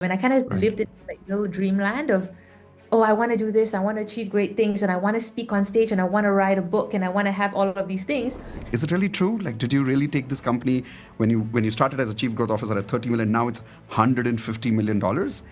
And I kind of Right. lived in like little dreamland of, oh, I want to do this, I want to achieve great things, and I want to speak on stage, and I want to write a book, and I want to have all of these things. Is it really true? Like, did you really take this company when you started as a chief growth officer at 30 million? Now it's $150 million. This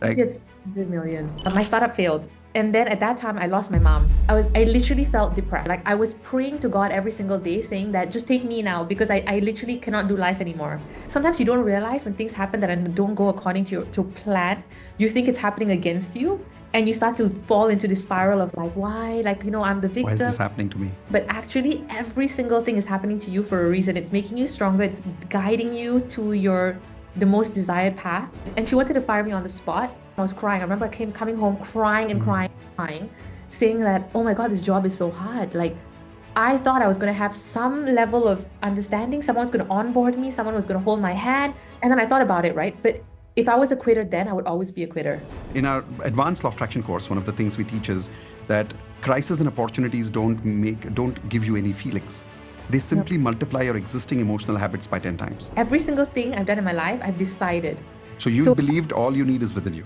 Like, year it's 100 million. My startup failed. And then at that time, I lost my mom. I literally felt depressed. Like I was praying to God every single day, saying that just take me now because I literally cannot do life anymore. Sometimes you don't realize when things happen that don't go according to your plan, you think it's happening against you. And you start to fall into the spiral of like, why? Like, I'm the why is victim. this happening to me? But actually, every single thing is happening to you for a reason. It's making you stronger. It's guiding you to the most desired path. And she wanted to fire me on the spot. I was crying. I remember I came coming home crying and Mm. crying, and crying, saying that, oh my God, this job is so hard. Like I thought I was going to have some level of understanding. Someone's going to onboard me. Someone was going to hold my hand. And then I thought about it, right? But if I was a quitter then, I would always be a quitter. In our advanced law of attraction course, one of the things we teach is that crises and opportunities don't give you any feelings. They No. simply multiply your existing emotional habits by 10 times. Every single thing I've done in my life, I've decided. So you So believed all you need is within you.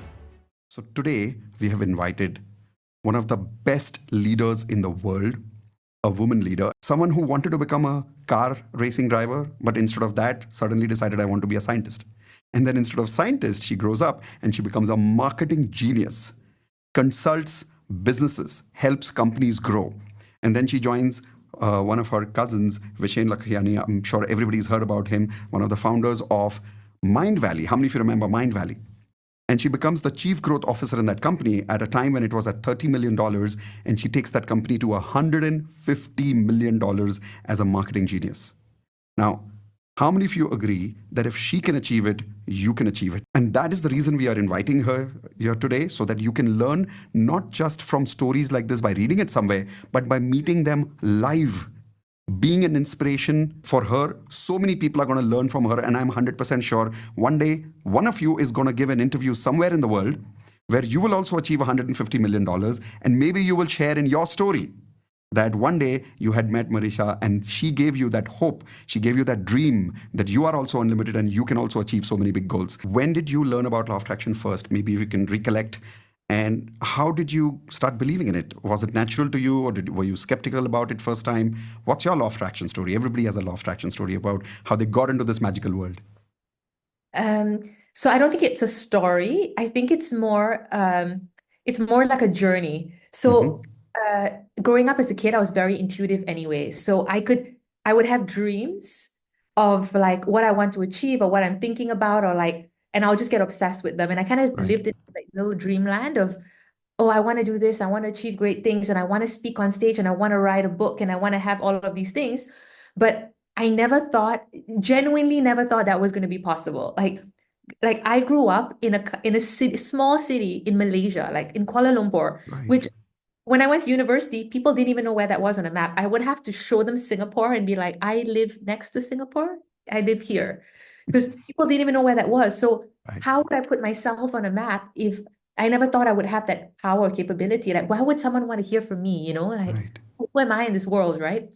So today we have invited one of the best leaders in the world, a woman leader, someone who wanted to become a car racing driver, but instead of that, suddenly decided I want to be a scientist. And then instead of scientist, she grows up and she becomes a marketing genius, consults businesses, helps companies grow. And then she joins one of her cousins, Mitesh Lakhiani. I'm sure everybody's heard about him, one of the founders of Mindvalley. How many of you remember Mindvalley? And she becomes the chief growth officer in that company at a time when it was at $30 million. And she takes that company to $150 million as a marketing genius. Now, how many of you agree that if she can achieve it, you can achieve it? And that is the reason we are inviting her here today, so that you can learn not just from stories like this by reading it somewhere, but by meeting them live, being an inspiration for her. So many people are going to learn from her. And I'm 100% sure one day, one of you is going to give an interview somewhere in the world where you will also achieve $150 million. And maybe you will share in your story that one day you had met Marisha and she gave you that hope. She gave you that dream that you are also unlimited and you can also achieve so many big goals. When did you learn about law of attraction first? Maybe you can recollect. And how did you start believing in it? Was it natural to you, or were you skeptical about it first time? What's your law of attraction story? Everybody has a law of attraction story about how they got into this magical world. Um, so I don't think it's a story. I think it's more like a journey. So Mm-hmm. uh, growing up as a kid, I was very intuitive anyway. So I would have dreams of like what I want to achieve or what I'm thinking about, or like, and I'll just get obsessed with them. And I kind of Right. lived in like little dreamland of, oh, I want to do this, I want to achieve great things, and I want to speak on stage, and I want to write a book, and I want to have all of these things. But I never thought, genuinely never thought that was going to be possible. Like I grew up in a city, small city in Malaysia, like in Kuala Lumpur, Right. which when I went to university, people didn't even know where that was on a map. I would have to show them Singapore and be like, I live next to Singapore. I live here. Because people didn't even know where that was. So Right. how would I put myself on a map if I never thought I would have that power or capability? Like, why would someone want to hear from me? Like, Right. who am I in this world, right?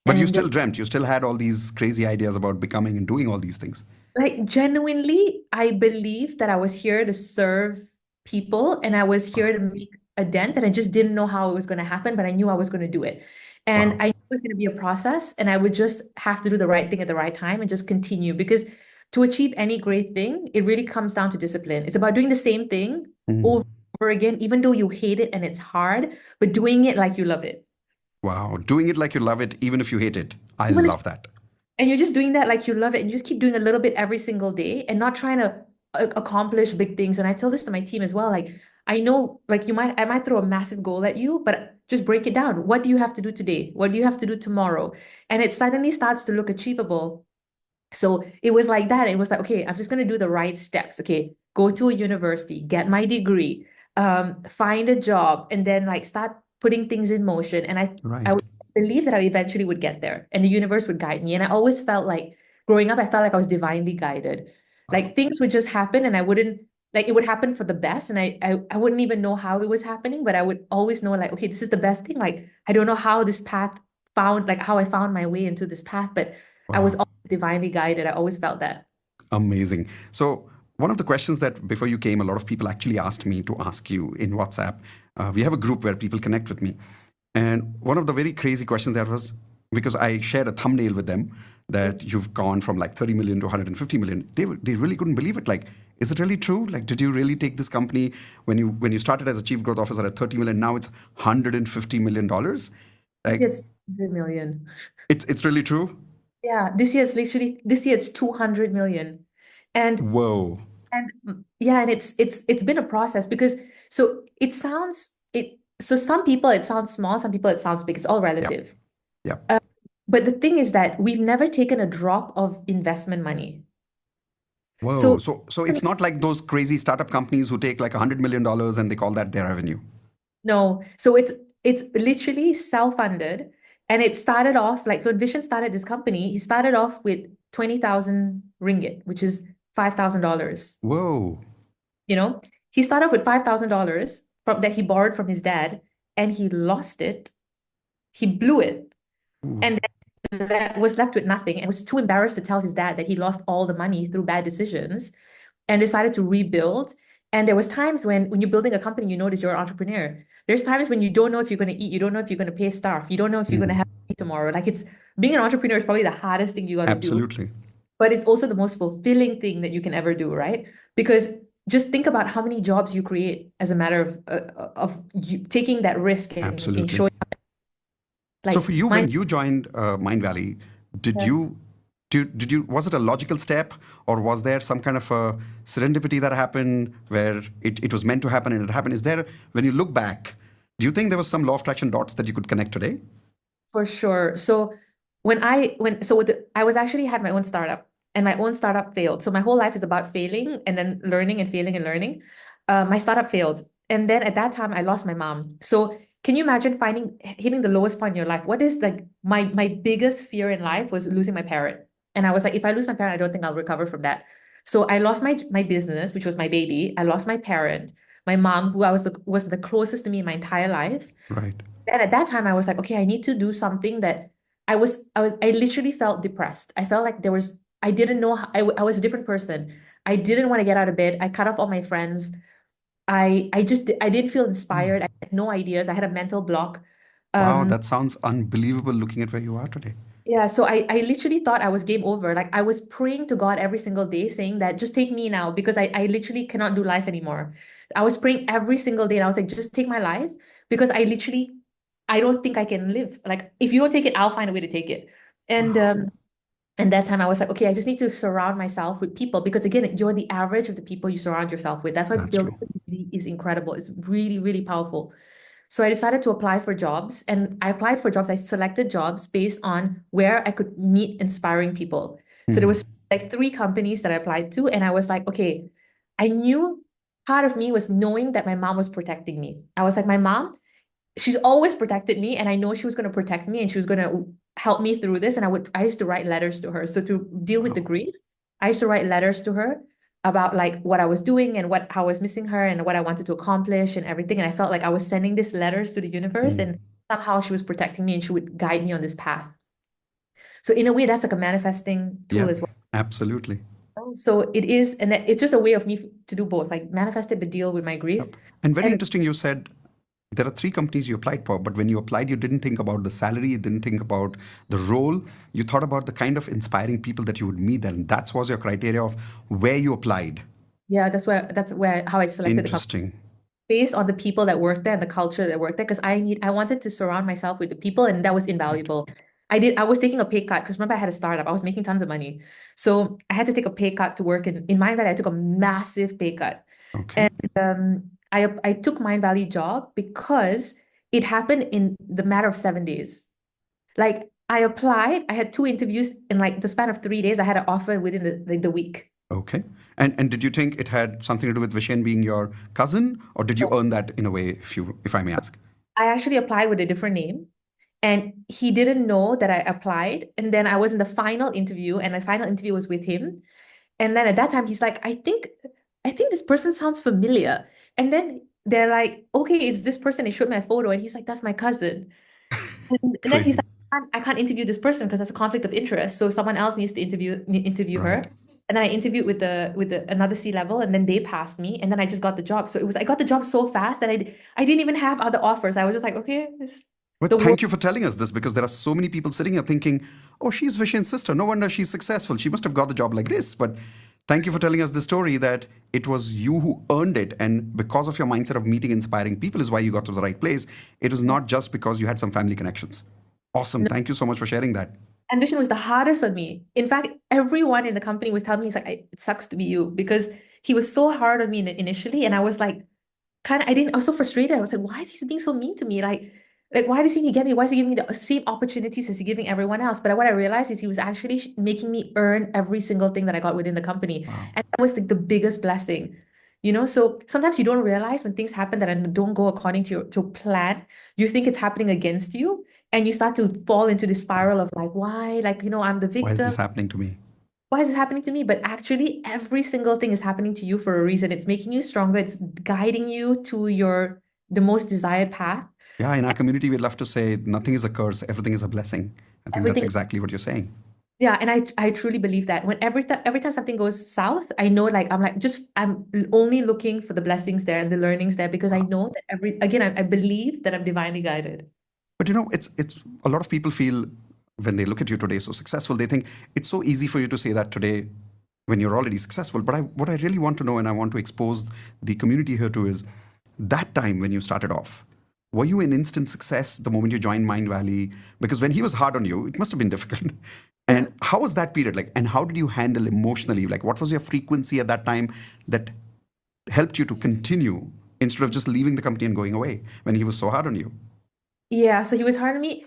But you And still dreamt, you still had all these crazy ideas about becoming and doing all these things. like genuinely, I believe that I was here to serve people and I was here Wow. to make a dent. And I just didn't know how it was going to happen, but I knew I was going to do it. And Wow. I knew it was going to be a process, and I would just have to do the right thing at the right time and just continue, because to achieve any great thing, it really comes down to discipline. It's about doing the same thing over Mm. and over again, even though you hate it and it's hard, but doing it like you love it. Wow. Doing it like you love it, even if you hate it. I Even if love that. And you're just doing that like you love it, and you just keep doing a little bit every single day and not trying to accomplish big things. And I tell this to my team as well. Like, I know, like, I might throw a massive goal at you, but just break it down. What do you have to do today? What do you have to do tomorrow? And it suddenly starts to look achievable. So it was like that. It was like, okay, I'm just going to do the right steps. Okay, go to a university, get my degree, find a job, and then like start putting things in motion. And I Right. would believe that I eventually would get there and the universe would guide me. And I always felt like growing up, I felt like I was divinely guided. Wow. Like things would just happen and I wouldn't like it would happen for the best. And I wouldn't even know how it was happening, but I would always know like, okay, this is the best thing. Like I don't know how this path found, like how I found my way into this path, but I was Wow. always divinely guided. I always felt that. Amazing. So one of the questions that before you came, a lot of people actually asked me to ask you in WhatsApp. We have a group where people connect with me. And one of the very crazy questions there was because I shared a thumbnail with them that you've gone from like 30 million to 150 million. They really couldn't believe it. Like, is it really true? Like, did you really take this company when you started as a chief growth officer at 30 million? Now it's $150 million. This year Like, it's 200 million. it's really true. Yeah, this year it's 200 million. And Whoa. yeah, and it's been a process because so it sounds it so some people it sounds small, some people it sounds big. It's all Yeah. relative. Yeah. Uh, but the thing is that we've never taken a drop of investment money. Whoa. So So it's not like those crazy startup companies who take like $100 million and they call that their revenue. no, so it's literally self-funded, and it started off like when Vishen started this company, he started off with 20,000 ringgit, which is $5,000. Whoa. You know, he started with $5,000 from that he borrowed from his dad, and he lost it. He blew it, Ooh. and then was left with nothing, and was too embarrassed to tell his dad that he lost all the money through bad decisions, and decided to rebuild. And there was times when you're building a company, you notice you're an entrepreneur. There's times when you don't know if you're going to eat, you don't know if you're going to pay staff, you don't know if you're going to Mhm. have money tomorrow. Like it's being an entrepreneur is probably the hardest thing you got to do, Absolutely. but it's also the most fulfilling thing that you can ever do, right? Because just think about how many jobs you create as a matter of you taking that risk and Absolutely. showing So for like you, mine. when you joined Mindvalley, did Yeah, you was it a logical step, or was there some kind of a serendipity that happened where it was meant to happen and it happened? Is there, when you look back, do you think there was some law of attraction dots that you could connect today? for sure. So I was actually had my own startup, and my own startup failed. So my whole life is about failing and then learning and failing and learning. My startup failed. And then at that time I lost my mom. So can you imagine finding hitting the lowest point in your life? What is like my biggest fear in life was losing my parent. And I was like, if I lose my parent, I don't think I'll recover from that. So I lost my business, which was my baby. I lost my parent, my mom, who was the closest to me in my entire life. Right. And at that time, I was like, okay, I need to do something that I literally felt depressed. I felt like I didn't know, I was a different person. I didn't want to get out of bed. I cut off all my friends. I didn't feel Mm. inspired. I had no ideas. I had a mental block. Wow, Um, that sounds unbelievable looking at where you are today. Yeah, so I literally thought I was game over. Like I was praying to God every single day, saying that just take me now because I literally cannot do life anymore. I was praying every single day and I was like, just take my life because I don't think I can live. Like if you don't take it, I'll find a way to take it. And Wow, um and that time I was like, okay, I just need to surround myself with people because again, you're the average of the people you surround yourself with. That's why that's building true. a community is incredible. It's really, really powerful. So I decided to apply for jobs, and I applied for jobs. I selected jobs based on where I could meet inspiring people. So there Mhm. was like three companies that I applied to, and I was like, okay, I knew part of me was knowing that my mom was protecting me. I was like, my mom, she's always protected me, and I know she was going to protect me and she was going to help me through this. And I used to write letters to her. So to deal with the Wow. grief, I used to write letters to her about like what I was doing and what how I was missing her and what I wanted to accomplish and everything. And I felt like I was sending these letters to the universe, Mm. and somehow she was protecting me and she would guide me on this path. So in a way, that's like a manifesting tool Yeah, as well. absolutely. So it is, and it's just a way of me to do both, like manifest it, but deal with my grief. Yep. And very And interesting, you said there are three companies you applied for, but when you applied, you didn't think about the salary, you didn't think about the role, you thought about the kind of inspiring people that you would meet there. And that was your criteria of where you applied. yeah, that's where how I selected the company, Interesting. based on the people that work there and the culture that work there, because I wanted to surround myself with the people, and that was Right. invaluable. I was taking a pay cut because remember I had a startup. I was making tons of money. So I had to take a pay cut to work in Mindvalley. I took a massive pay cut. Okay. And I took Mindvalley job because it happened in the matter of 7 days. Like I applied, I had two interviews in like the span of 3 days. I had an offer within the week. Okay. And did you think it had something to do with Vishen being your cousin, or did you earn that in a way, if I may ask? I actually applied with a different name. And he didn't know that I applied. And then I was in the final interview, and the final interview was with him. And then at that time, he's like, I think this person sounds familiar. And then they're like, okay, is this person? They showed me a photo, and he's like, that's my cousin. And then he's Crazy. like, I can't interview this person because that's a conflict of interest. So someone else needs to interview Right. her. And then I interviewed with the another C level, and then they passed me, and then I just got the job. So it was I got the job so fast that I didn't even have other offers. I was just like, okay, this the But world. thank you for telling us this because there are so many people sitting here thinking, oh, she's Vishen's sister. No wonder she's successful. She must have got the job like this. But thank you for telling us the story that it was you who earned it. And because of your mindset of meeting inspiring people is why you got to the right place. It was not just because you had some family connections. Awesome. Thank you so much for sharing that. Ambition was the hardest on me. In fact, everyone in the company was telling me, it's like, it sucks to be you because he was so hard on me initially. And I was like, I was so frustrated. I was like, why is he being so mean to me? Like why does he get me? Why is he giving me the same opportunities as he giving everyone else? But what I realized is he was actually making me earn every single thing that I got within the company. Wow. And that was like the biggest blessing. So sometimes you don't realize when things happen that don't go according to your plan, you think it's happening against you, and you start to fall into the spiral of like, why? Like, I'm the Why is this victim. happening to me? Why is this happening to me? But actually, every single thing is happening to you for a reason. It's making you stronger. It's guiding you to the most desired path. Yeah, in our community, we'd love to say nothing is a curse, everything is a blessing. I think that's Everything. exactly what you're saying. Yeah, and I truly believe that when every time something goes south, I know like I'm only looking for the blessings there and the learnings there because I Wow. know that I believe that I'm divinely guided. But it's a lot of people feel when they look at you today so successful, they think it's so easy for you to say that today when you're already successful. But what I really want to know and I want to expose the community here to is that time when you started off, were you an instant success the moment you joined Mind Valley? Because when he was hard on you, it must have been difficult. And how was that period like? And how did you handle emotionally? Like, what was your frequency at that time that helped you to continue instead of just leaving the company and going away when he was so hard on you? Yeah, so he was hard on me.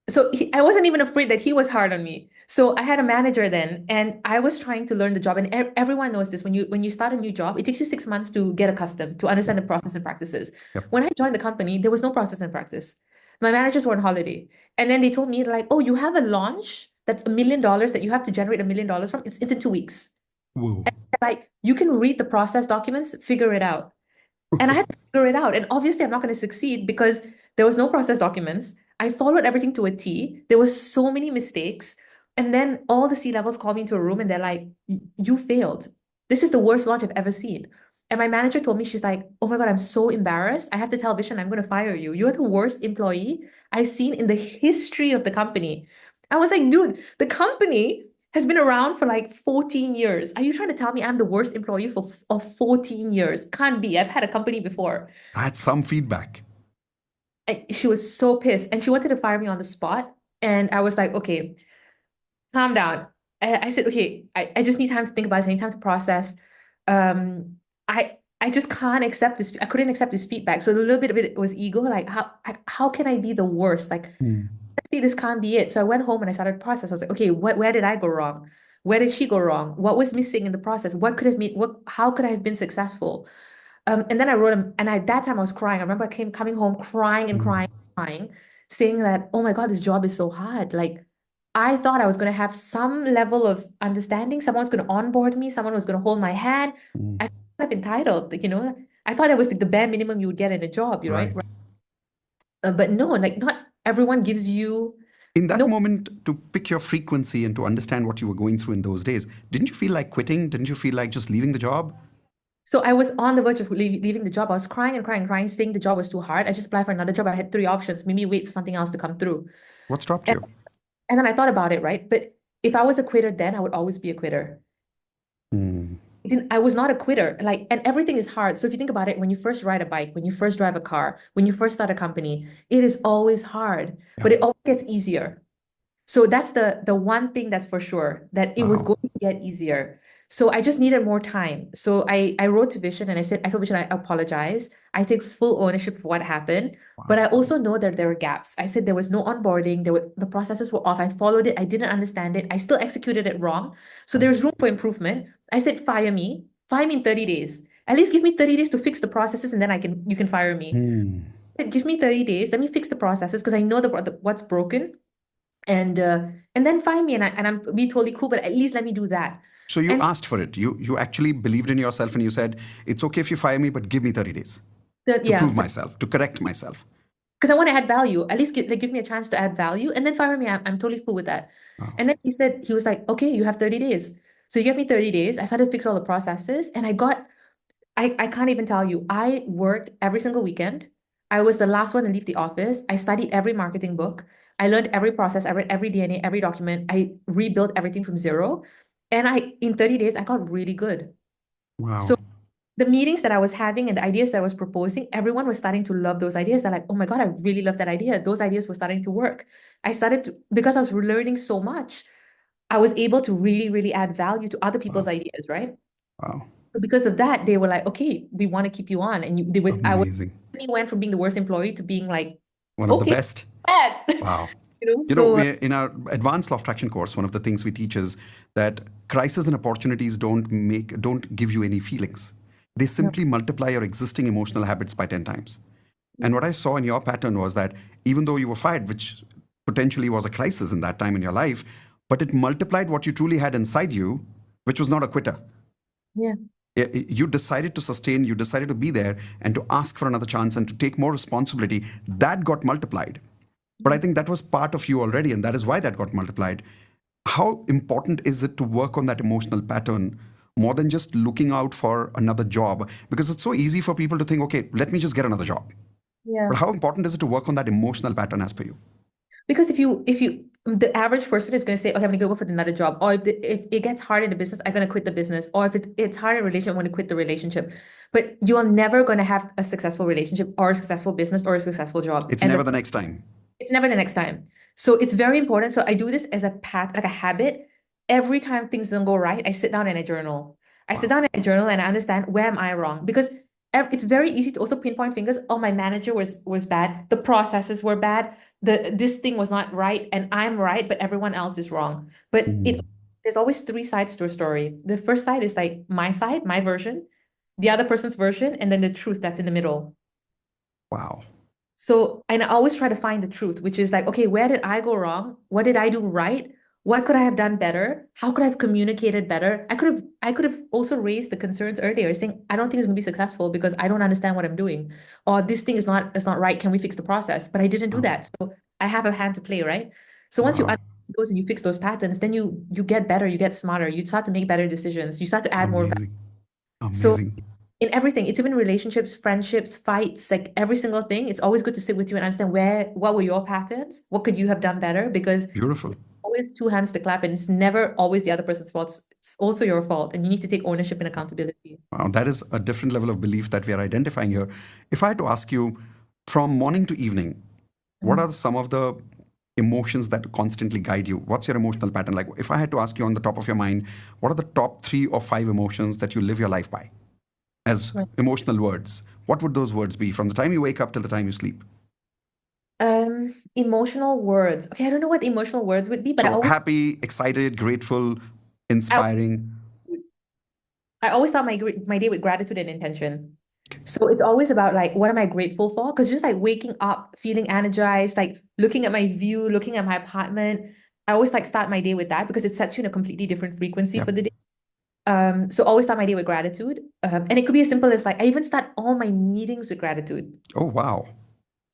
So I wasn't even afraid that he was hard on me. So I had a manager then, and I was trying to learn the job. And everyone knows this. When you start a new job, it takes you 6 months to get accustomed, to understand the process and practices. Yep. When I joined the company, there was no process and practice. My managers were on holiday, and then they told me like, "Oh, you have a launch that's $1 million that you have to generate $1 million from. It's in 2 weeks. Whoa. Like you can read the process documents, figure it out." And I had to figure it out. And obviously, I'm not going to succeed because there was no process documents. I followed everything to a T. There was so many mistakes. And then all the C levels called me into a room and they're like, you failed. This is the worst launch I've ever seen. And my manager told me, she's like, oh my God, I'm so embarrassed. I have to tell Vishen I'm going to fire you. You're the worst employee I've seen in the history of the company. I was like, dude, the company has been around for like 14 years. Are you trying to tell me I'm the worst employee of 14 years? Can't be. I've had a company before. I had some feedback. She was so pissed and she wanted to fire me on the spot. And I was like, okay, calm down. I said, okay, I just need time to think about it. I need time to process. I just can't accept this. I couldn't accept this feedback. So a little bit of it was ego. Like, how can I be the worst? Like, Hmm. see, this can't be it. So I went home and I started the process. I was like, okay, where did I go wrong? Where did she go wrong? What was missing in the process? What could have made how could I have been successful? And then I wrote him, and at that time I was crying. I remember I came coming home crying and Hmm. crying, crying, saying that, oh my God, this job is so hard. Like I thought I was gonna have some level of understanding. Someone's gonna onboard me, someone was gonna hold my hand. Hmm. I felt like entitled, I thought that was like the bare minimum you would get in a job, right? Right. But no, like not everyone gives you In that no. moment, to pick your frequency and to understand what you were going through in those days, didn't you feel like quitting? Didn't you feel like just leaving the job? So I was on the verge of leaving the job. I was crying and crying and crying, saying the job was too hard. I just applied for another job. I had three options, maybe wait for something else to come through. What stopped And, you? and then I thought about it, right? But if I was a quitter then, I would always be a quitter. Hmm. I was not a quitter. Like, and everything is hard. So if you think about it, when you first ride a bike, when you first drive a car, when you first start a company, it is always hard, Yep. but it always gets easier. So that's the one thing that's for sure, that it was Wow. going to get easier. So I just needed more time. So I wrote to Vision and I told Vision I apologize. I take full ownership of what happened, but Wow. I also know that there were gaps. I said there was no onboarding, the processes were off. I followed it, I didn't understand it, I still executed it wrong. So Right. there's room for improvement. I said fire me in 30 days. At least give me 30 days to fix the processes and then you can fire me. Hmm. I said, give me 30 days, let me fix the processes because I know what's broken, and then find me and I'm be totally cool, but at least let me do that. So you And asked for it. You actually believed in yourself and you said, it's okay if you fire me, but give me 30 days to yeah, prove so myself, to correct myself. because I want to add value, at least give me a chance to add value and then fire me. I'm totally cool with that. Wow. And then he was like, okay, you have 30 days. So you give me 30 days. I started to fix all the processes and I can't even tell you. I worked every single weekend. I was the last one to leave the office. I studied every marketing book. I learned every process. I read every DNA, every document. I rebuilt everything from zero. And in 30 days, I got really good. Wow. So the meetings that I was having and the ideas that I was proposing, everyone was starting to love those ideas. They're like, oh my God, I really love that idea. Those ideas were starting to work. Because I was learning so much, I was able to really, really add value to other people's Wow. ideas, right? Wow. So because of that, they were like, okay, we want to keep you on. And Amazing. I went from being the worst employee to being like, One of the okay, best. bad. Wow. You know, So we in our advanced law of attraction course, one of the things we teach is that crises and opportunities don't give you any feelings. They no, simply multiply your existing emotional habits by 10 times. And what I saw in your pattern was that even though you were fired, which potentially was a crisis in that time in your life, but it multiplied what you truly had inside you, which was not a quitter. yeah, You decided to sustain, you decided to be there and to ask for another chance and to take more responsibility. That got multiplied. But I think that was part of you already, and that is why that got multiplied. How important is it to work on that emotional pattern more than just looking out for another job? Because it's so easy for people to think, okay, let me just get another job. yeah. But how important is it to work on that emotional pattern as per you? Because the average person is going to say, okay, I'm going to go for another job. Or if it gets hard in the business, I'm going to quit the business. Or if it's hard in a relationship, I'm going to quit the relationship. But you're never going to have a successful relationship or a successful business or a successful job. It's never the next time. It's never the next time. So it's very important. So I do this as a like a habit. Every time things don't go right, I sit down and I journal. I sit Wow. down and I journal and I understand where am I wrong? Because it's very easy to also pinpoint fingers. Oh, my manager was bad. The processes were bad. This thing was not right, and I'm right, but everyone else is wrong. But Mm. there's always three sides to a story. The first side is like my side, my version, the other person's version, and then the truth that's in the middle. Wow. So, and I always try to find the truth, which is like, okay, where did I go wrong? What did I do right? What could I have done better? How could I have communicated better? I could have also raised the concerns earlier, saying, I don't think it's gonna be successful because I don't understand what I'm doing. Or this thing is not right. Can we fix the process? But I didn't do Wow. that. So I have a hand to play, right? So once you Wow. understand those and you fix those patterns, then you get better, you get smarter, you start to make better decisions, you start to add more value. Amazing. So Amazing. in everything. It's even relationships, friendships, fights, like every single thing. It's always good to sit with you and understand what were your patterns? What could you have done better? Because Beautiful. always two hands to clap, and it's never always the other person's fault. It's also your fault, and you need to take ownership and accountability. Wow. That is a different level of belief that we are identifying here. If I had to ask you from morning to evening, what Mhm. are some of the emotions that constantly guide you? What's your emotional pattern? Like, if I had to ask you on the top of your mind, what are the top 3 or 5 emotions that you live your life by as Right. emotional words? What would those words be from the time you wake up till the time you sleep? Emotional words. Okay, I don't know what emotional words would be, but So, happy, excited, grateful, I inspiring. I always start my day with gratitude and intention. So it's always about like, what am I grateful for? Because just like waking up, feeling energized, like looking at my view, looking at my apartment, I always like start my day with that because it sets you in a completely different frequency Yep. for the day. So always start my day with gratitude. And it could be as simple as like, I even start all my meetings with gratitude. Oh, wow.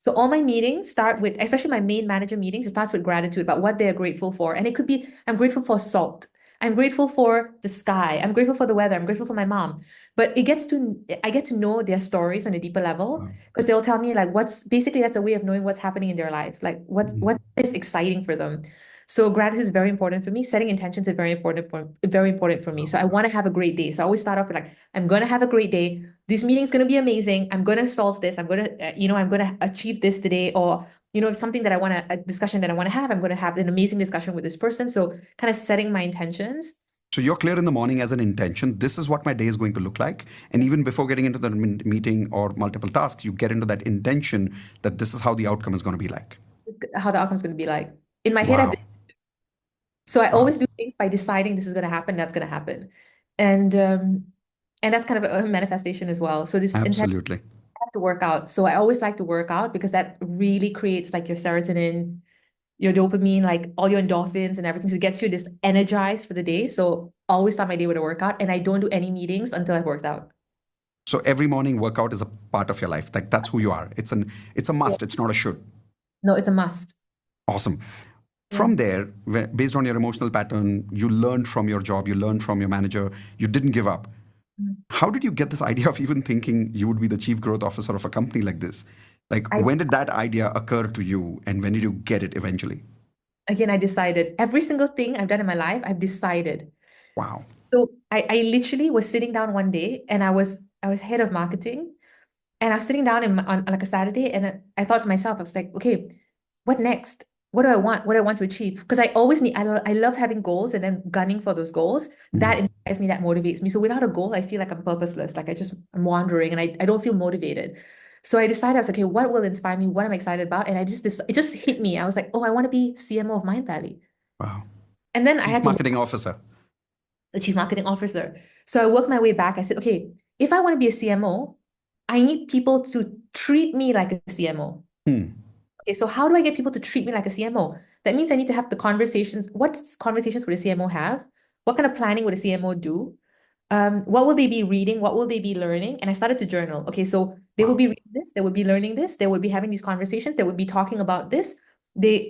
So all my meetings start with, especially my main manager meetings, it starts with gratitude about what they're grateful for. And it could be, I'm grateful for salt. I'm grateful for the sky. I'm grateful for the weather. I'm grateful for my mom. But I get to know their stories on a deeper level Wow. because they'll tell me like that's a way of knowing what's happening in their life, like what Mm. is exciting for them. So gratitude is very important for me. Setting intentions is very important for me. Wow. So I want to have a great day. So I always start off with like, I'm gonna have a great day. This meeting's going to be amazing. I'm going to solve this. I'm going to achieve this today. Or, if something that a discussion that I want to have, I'm going to have an amazing discussion with this person. So kind of setting my intentions. So you're clear in the morning as an intention. This is what my day is going to look like. And even before getting into the meeting or multiple tasks, you get into that intention that this is how the outcome is going to be like. How the outcome's going to be like. In my head, Wow. so I Wow. always do things by deciding this is going to happen, that's going to happen. And, um, and that's kind of a manifestation as well. So this intent Absolutely. have to work out. So I always like to work out because that really creates like your serotonin, your dopamine, like all your endorphins and everything. So it gets you just energized for the day. So always start my day with a workout, and I don't do any meetings until I've worked out. So every morning workout is a part of your life. Like that's who you are. It's a Yeah. must. It's not a should. No, it's a must. Awesome. Yeah. From there, based on your emotional pattern, you learned from your job, you learned from your manager, you didn't give up. Mhm. How did you get this idea of even thinking you would be the chief growth officer of a company like this? Like, I when did that idea occur to you, and when did you get it eventually? Again, I decided every single thing I've done in my life, I've decided. Wow. So I literally was sitting down one day and I was head of marketing and I was sitting down on like a Saturday and I thought to myself, I was like, okay, what next? What do I want? What do I want to achieve? Because I always need, I love having goals and then gunning for those goals. That Mm. inspires me, that motivates me. So without a goal, I feel like I'm purposeless. Like I'm wandering and I don't feel motivated. So I decided, I was like, okay, what will inspire me? What am I excited about? And it just hit me. I was like, oh, I want to be CMO of Mindvalley. Wow. And then I Chief had to marketing officer. the chief marketing officer. So I worked my way back. I said, okay, if I want to be a CMO, I need people to treat me like a CMO. Hmm. Okay, so how do I get people to treat me like a CMO? That means I need to have the conversations. What conversations would a CMO have? What kind of planning would a CMO do? What will they be reading? What will they be learning? And I started to journal. Okay, so they will Wow. be reading this, they would be learning this, they would be having these conversations, they would be talking about this.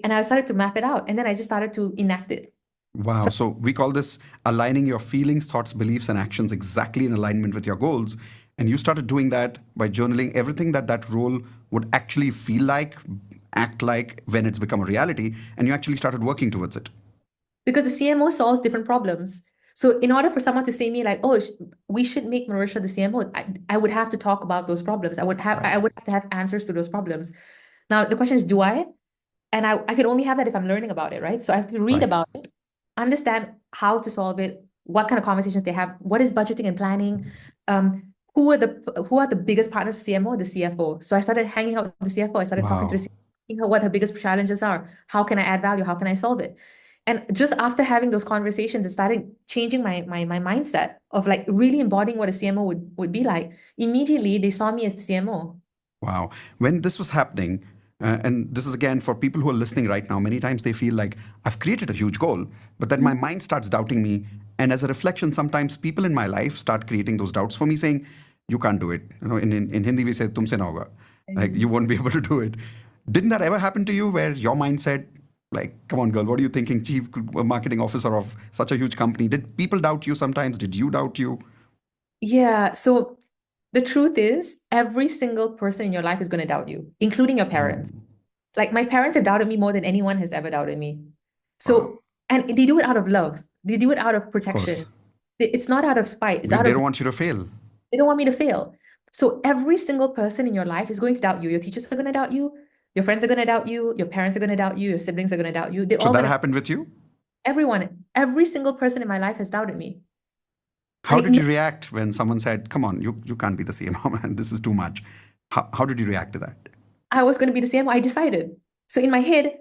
And I started to map it out, and then I just started to enact it. Wow. So So we call this aligning your feelings, thoughts, beliefs, and actions exactly in alignment with your goals. And you started doing that by journaling everything that that role would actually feel like, act like when it's become a reality. And you actually started working towards it. because the CMO solves different problems. So in order for someone to say me like, oh, we should make Marisha the CMO, I would have to talk about those problems. Right. I would have to have answers to those problems. Now the question is, do I? And I can only have that if I'm learning about it, right? So I have to read Right. about it, understand how to solve it, what kind of conversations they have, what is budgeting and planning, who are the biggest partners of CMO, the CFO. So I started hanging out with the CFO. I started talking to the Wow. CFO, asking her what her biggest challenges are. How can I add value? How can I solve it? And just after having those conversations, it started changing my mindset of like really embodying what a CMO would be like. Immediately, they saw me as the CMO. Wow. When this was happening, and this is again for people who are listening right now, many times they feel like I've created a huge goal, but then my mind starts doubting me. And as a reflection, sometimes people in my life start creating those doubts for me, saying, you can't do it. You know, in Hindi, we say, tumse na hoga. Like, you won't be able to do it. Didn't that ever happen to you where your mind said, like, come on, girl, what are you thinking? Chief marketing officer of such a huge company. Did people doubt you sometimes? Did you doubt you? Yeah. So the truth is, every single person in your life is going to doubt you, including your parents. Mm. Like my parents have doubted me more than anyone has ever doubted me. Wow. So, and they do it out of love. They do it out of Of course. protection. It's not out of spite. It's Because out they of, don't want you to fail. they don't want me to fail. So every single person in your life is going to doubt you. Your teachers are going to doubt you. Your friends are going to doubt you. Your parents are going to doubt you. Your siblings are going to doubt you. They're So all that going to, happened with you? every single person in my life has doubted me. How Like, did you react when someone said, come on, you can't be the CMO, man, this is too much? How did you react to that? I was going to be the CMO. I decided. So in my head,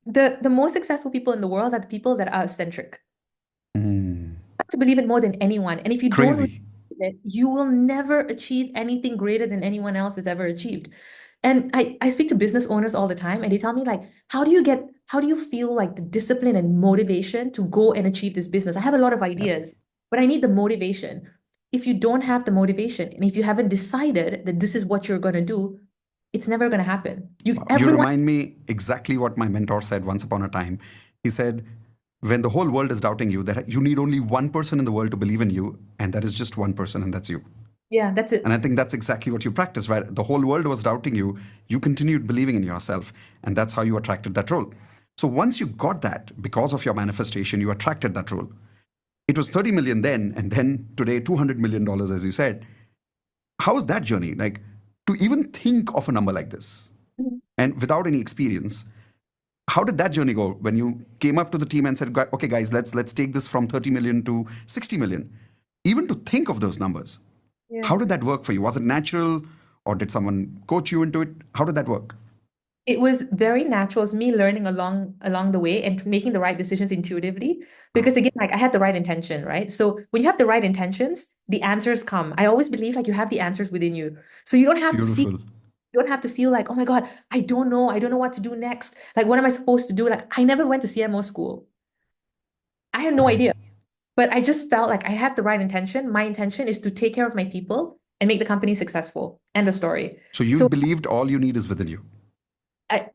the most successful people in the world are the people that are eccentric. Mm, Have to believe it more than anyone. And if you don't believe crazy. it, you will never achieve anything greater than anyone else has ever achieved. And I speak to business owners all the time, and they tell me, like, how do you feel like the discipline and motivation to go and achieve this business? I have a lot of Yep. ideas, but I need the motivation. If you don't have the motivation, and if you haven't decided that this is what you're going to do, it's never going to happen. Wow. You Everyone, remind me exactly what my mentor said once upon a time. He said, when the whole world is doubting you, that you need only one person in the world to believe in you, and that is just one person, and that's you. yeah, that's And I it. think that's exactly what you practiced, where the whole world was doubting you, you continued believing in yourself, and that's how you attracted that role. So once you got that, because of your manifestation, you attracted that role. It was 30 million then, and then today, $200 million, dollars, as you said. How was that journey? Like, to even think of a number like this and without any experience, how did that journey go when you came up to the team and said, okay, guys, let's take this from 30 million to 60 million? Even to think of those numbers, Yeah. how did that work for you? Was it natural, or did someone coach you into it? How did that work? It was very natural. It's me learning along the way and making the right decisions intuitively. Wow, Because again, like I had the right intention, right? So when you have the right intentions, the answers come. I always believe like you have the answers within you. So you don't have to seek, beautiful. you don't have to feel like, oh my God, I don't know. I don't know what to do next. Like, what am I supposed to do? Like, I never went to CMO school. I had no Right. idea. But I just felt like I have the right intention. My intention is to take care of my people and make the company successful. End of story. So you So believed all you need is within you.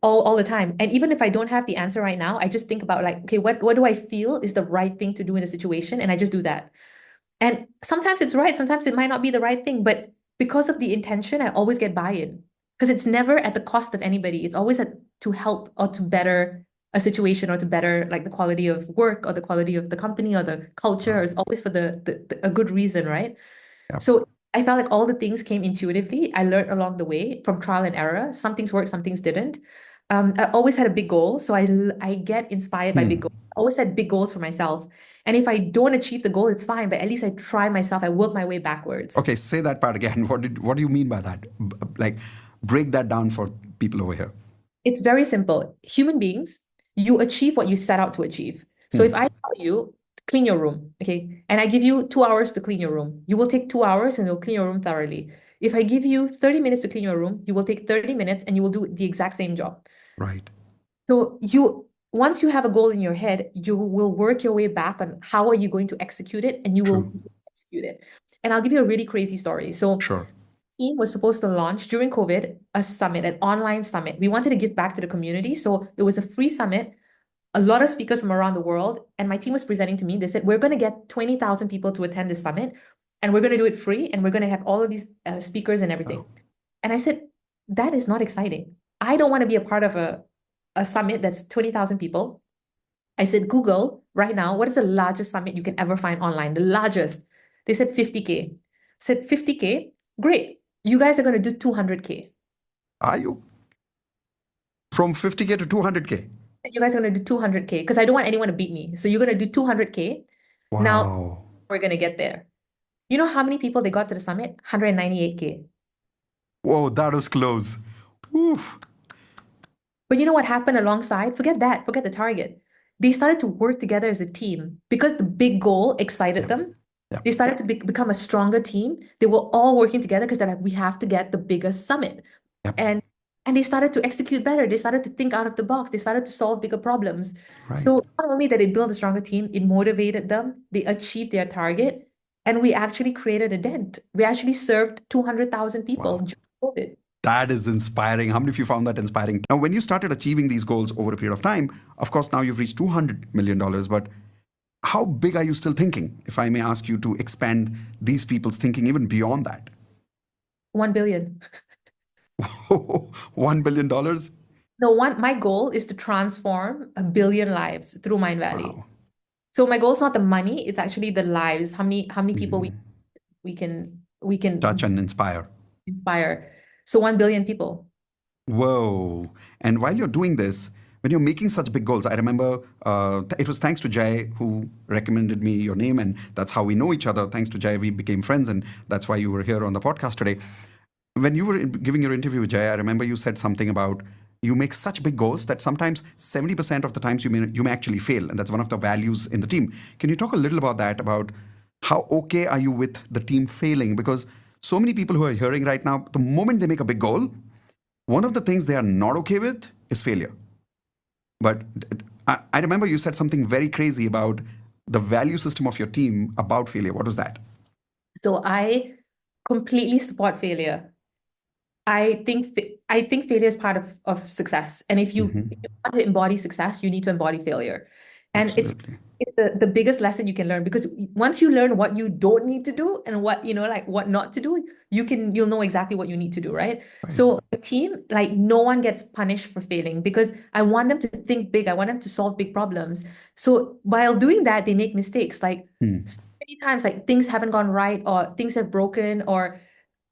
all the time. And even if I don't have the answer right now, I just think about like, okay, what do I feel is the right thing to do in a situation? And I just do that. And sometimes it's right, sometimes it might not be the right thing, but because of the intention, I always get buy-in. Because it's never at the cost of anybody. It's always to help or to better a situation or to better like the quality of work or the quality of the company or the culture. Wow. It's always for a good reason, right? Yep. So I felt like all the things came intuitively. I learned along the way from trial and error. Some things worked, some things didn't. I always had a big goal, so I get inspired by big Hmm. goals. I always set big goals for myself. And if I don't achieve the goal, it's fine, but at least I try myself. I work my way backwards. Okay, say that part again. What do you mean by that? Like, break that down for people over here. It's very simple. Human beings, you achieve what you set out to achieve. So if Hmm. I tell you, clean your room, okay, and I give you 2 hours to clean your room, you will take 2 hours and you'll clean your room thoroughly. If I give you 30 minutes to clean your room, you will take 30 minutes and you will do the exact same job. Right. So once you have a goal in your head, you will work your way back on how are you going to execute it, and you will True. execute it. And I'll give you a really crazy story. So Sure. team was supposed to launch during COVID a summit, an online summit. We wanted to give back to the community. So it was a free summit, a lot of speakers from around the world. And my team was presenting to me. They said, we're going to get 20,000 people to attend this summit, and we're going to do it free. And we're going to have all of these speakers and Oh, everything. And I said, that is not exciting. I don't want to be a part of a summit that's 20,000 people. I said, Google right now, what is the largest summit you can ever find online? The largest. They said 50K. I said 50K, great. You guys are going to do 200K. are you from 50K to 200K? You guys are going to do 200K because I don't want anyone to beat me. So you're going to do 200K. Now Wow. we're going to get there. You know how many people they got to the summit? 198K. Whoa, that was close. Oof. But you know what happened alongside? Forget that, forget the target. They started to work together as a team because the big goal excited Yep. them. Yep. They started to become a stronger team. They were all working together because they're like, we have to get the biggest summit. Yep. And and they started to execute better. They started to think out of the box. They started to solve bigger problems. Right. So not only that they built a stronger team, it motivated them, they achieved their target, and we actually created a dent. We actually served 200,000 people Wow. during COVID. That is inspiring. How many of you found that inspiring? Now, when you started achieving these goals over a period of time, of course, now you've reached $200 million, but how big are you still thinking? If I may ask you to expand these people's thinking even beyond that. 1 billion. $1 billion? My goal is to transform 1 billion lives through Mindvalley. Wow. So my goal is not the money, it's actually the lives. How many people Mhm. Touch we can and inspire. inspire. So 1 billion people. Whoa. And while you're doing this, when you're making such big goals, I remember it was thanks to Jay who recommended me your name, and that's how we know each other. Thanks to Jay, we became friends, and that's why you were here on the podcast today. When you were giving your interview with Jay, I remember you said something about you make such big goals that sometimes 70% of the times you may actually fail, and that's one of the values in the team. Can you talk a little about that? About how okay are you with the team failing? Because so many people who are hearing right now, the moment they make a big goal, one of the things they are not okay with is failure. But I remember you said something very crazy about the value system of your team about failure. What was that? So I completely support failure. I think failure is part of success. And if Hmm. you want to embody success, you need to embody failure. And it's Absolutely. it's the biggest lesson you can learn because once you learn what you don't need to do and what, like what not to do, you'll know exactly what you need to do, right? Right. So a team, like no one gets punished for failing because I want them to think big. I want them to solve big problems. So while doing that, they make mistakes. Like Hmm. so many times, like things haven't gone right or things have broken or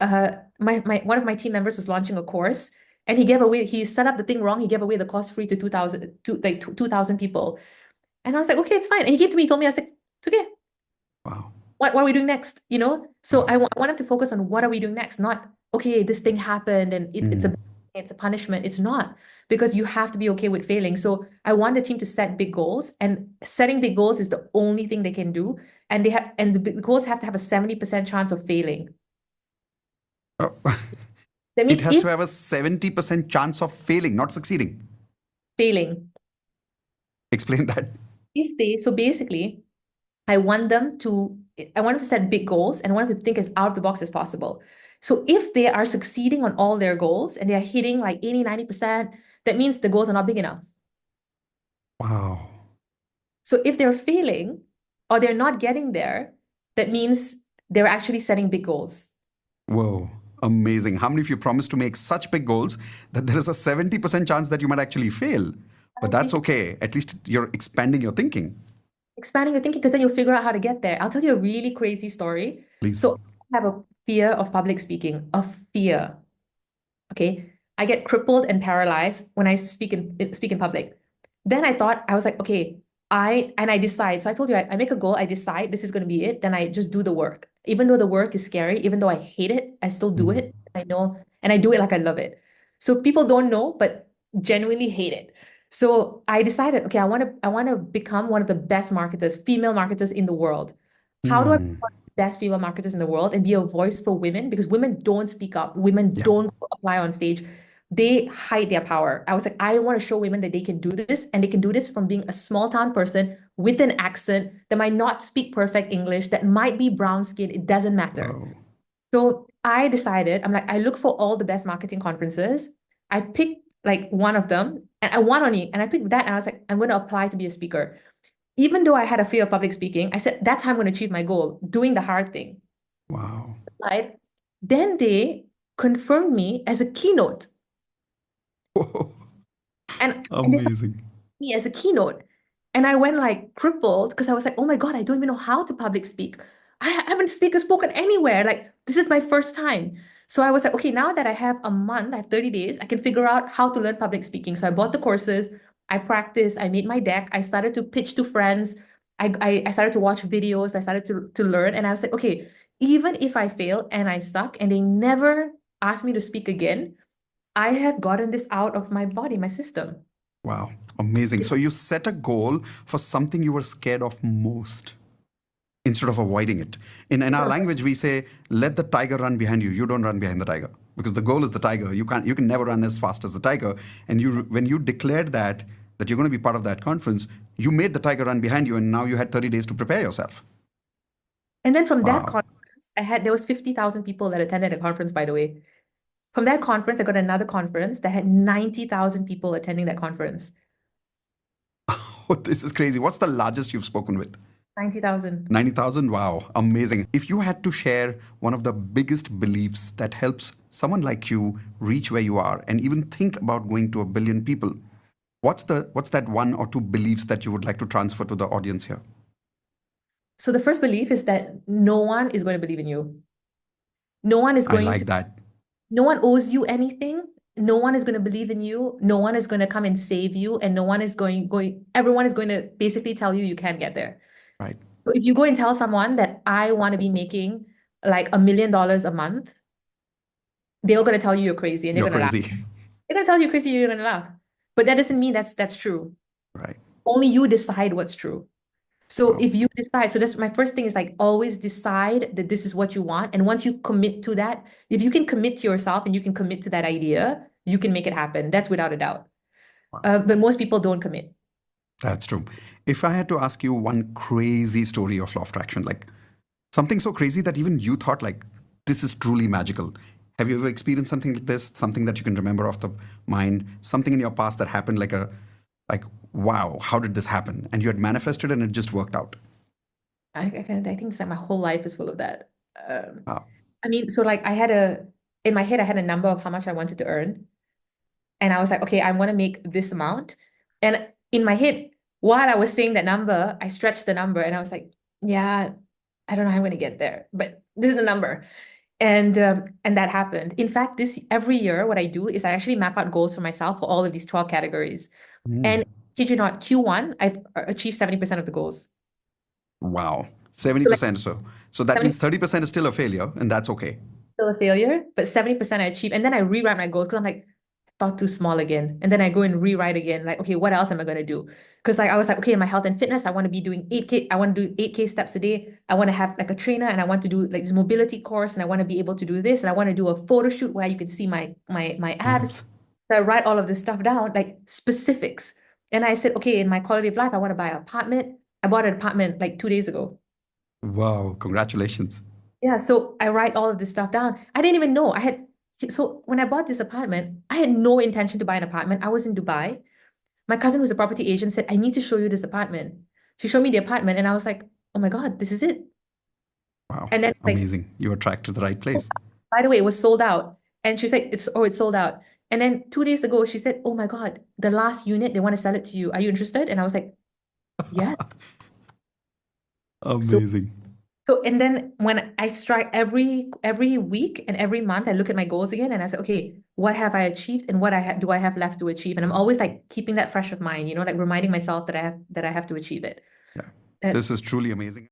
my one of my team members was launching a course and he set up the thing wrong. He gave away the course free to 2,000 people. And I was like, okay, it's fine. And he came to me, he told me, I was like, it's okay. Wow. What are we doing next? So Wow. I want him to focus on what are we doing next, not, okay, this thing happened and Hmm. it's a punishment. It's not because you have to be okay with failing. So I want the team to set big goals, and setting big goals is the only thing they can do. And the big goals have to have a 70% chance of failing. Oh, That it means has if to have a 70% chance of failing, not succeeding. failing, Explain that. so basically, I want them to I want them to set big goals and I want them to think as out of the box as possible. So if they are succeeding on all their goals and they are hitting like 80, 90%, that means the goals are not big enough. Wow. So if they're failing or they're not getting there, that means they're actually setting big goals. Whoa. Amazing. How many of you promise to make such big goals that there is a 70% chance that you might actually fail? But that's okay. At least you're expanding your thinking. Expanding your thinking because then you'll figure out how to get there. I'll tell you a really crazy story. Please. So I have a fear of public speaking, a fear. Okay. I get crippled and paralyzed when I speak in public. Then I thought, I was like, okay, I decide. So I told you, I make a goal, I decide this is going to be it. Then I just do the work. Even though the work is scary, even though I hate it, I still do Mm. it. I know, and I do it like I love it. So people don't know, but genuinely hate it. So I decided, okay, I want to become one of the best marketers, female marketers in the world. How do I become Mm. one of the best female marketers in the world and be a voice for women? Because women don't speak up, women Yeah. don't apply on stage, they hide their power. I was like, I want to show women that they can do this, and they can do this from being a small town person with an accent that might not speak perfect English, that might be brown skin. It doesn't matter. Whoa. So I decided, I'm like, I look for all the best marketing conferences. I picked like one of them, and I won on it. And I picked that, and I was like, I'm going to apply to be a speaker. Even though I had a fear of public speaking, I said, that's how I'm going to achieve my goal, doing the hard thing. Wow. Right? Then they confirmed me as a keynote. Whoa. And they Amazing. me as a keynote. And I went like crippled because I was like, oh my God, I don't even know how to public speak. I haven't spoken anywhere. Like, this is my first time. So I was like, okay, now that I have a month, I have 30 days, I can figure out how to learn public speaking. So I bought the courses, I practiced, I made my deck, I started to pitch to friends, I started to watch videos, I started to learn. And I was like, okay, even if I fail and I suck and they never ask me to speak again, I have gotten this out of my body, my system. Wow. Amazing. So you set a goal for something you were scared of most instead of avoiding it. In our language, we say, let the tiger run behind you. You don't run behind the tiger because the goal is the tiger. You can never run as fast as the tiger. And when you declared that you're going to be part of that conference, you made the tiger run behind you, and now you had 30 days to prepare yourself. And then from that Wow. conference, there was 50,000 people that attended the conference, by the way. From that conference, I got another conference that had 90,000 people attending that conference. This is crazy. What's the largest you've spoken with? 90,000. 90,000? Wow, amazing. If you had to share one of the biggest beliefs that helps someone like you reach where you are and even think about going to a billion people, what's that one or two beliefs that you would like to transfer to the audience here? So the first belief is that no one is going to believe in you. No one is I going to, like that. no one owes you anything. No one is going to believe in you. No one is going to come and save you. And no one is everyone is going to basically tell you you can't get there. Right. So if you go and tell someone that I want to be making like $1 million a month, they're going to tell you you're crazy and they're You're going to laugh. crazy. They're going to tell you you're crazy, you're going to laugh. But that doesn't mean that's true. Right. Only you decide what's true. So Wow. if you decide, so that's my first thing is like always decide that this is what you want. And once you commit to that, if you can commit to yourself and you can commit to that idea, you can make it happen. That's without a doubt. Wow. But most people don't commit. That's true. If I had to ask you one crazy story of law of attraction, like something so crazy that even you thought like this is truly magical. Have you ever experienced something like this? Something that you can remember off the mind? Something in your past that happened like wow, how did this happen? And you had manifested and it just worked out. I think it's like my whole life is full of that. Wow. I mean, so like in my head, I had a number of how much I wanted to earn. And I was like, okay, I'm going to make this amount. And in my head, while I was saying that number, I stretched the number and I was like, yeah, I don't know how I'm going to get there, but this is the number. And that happened. In fact, this every year, what I do is I actually map out goals for myself for all of these 12 categories. Mm. And kid you not, Q1, I've achieved 70% of the goals. Wow. So like 70% or so. So that 70 means 30% is still a failure, and that's okay. still a failure, but 70% I achieve. And then I rewrite my goals because I'm like, thought too small again. And then I go and rewrite again, like, okay, what else am I going to do? Because like I was like, okay, in my health and fitness, I want to be doing 8K, I want to do 8K steps a day. I want to have like a trainer and I want to do like this mobility course and I want to be able to do this. And I want to do a photo shoot where you can see my abs. Nice. So I write all of this stuff down, like specifics. And I said, okay, in my quality of life, I want to buy an apartment. I bought an apartment like 2 days ago. Wow. Congratulations. Yeah, so I write all of this stuff down. I didn't even know. I had So when I bought this apartment, I had no intention to buy an apartment. I was in Dubai. My cousin who's a property agent said, I need to show you this apartment. She showed me the apartment and I was like, oh my God, this is it. Wow. And then it's like, Amazing. You attract to the right oh, place. by the way, it was sold out. And she's like, it's sold out. And then 2 days ago, she said, oh my God, the last unit, they want to sell it to you. Are you interested? And I was like, yeah. So Amazing. and then when I strike every week and every month, I look at my goals again and I say, okay, what have I achieved and what do I have left to achieve? And I'm always like keeping that fresh of mind, like reminding myself that I have to achieve it. Yeah. Uh, This is truly amazing.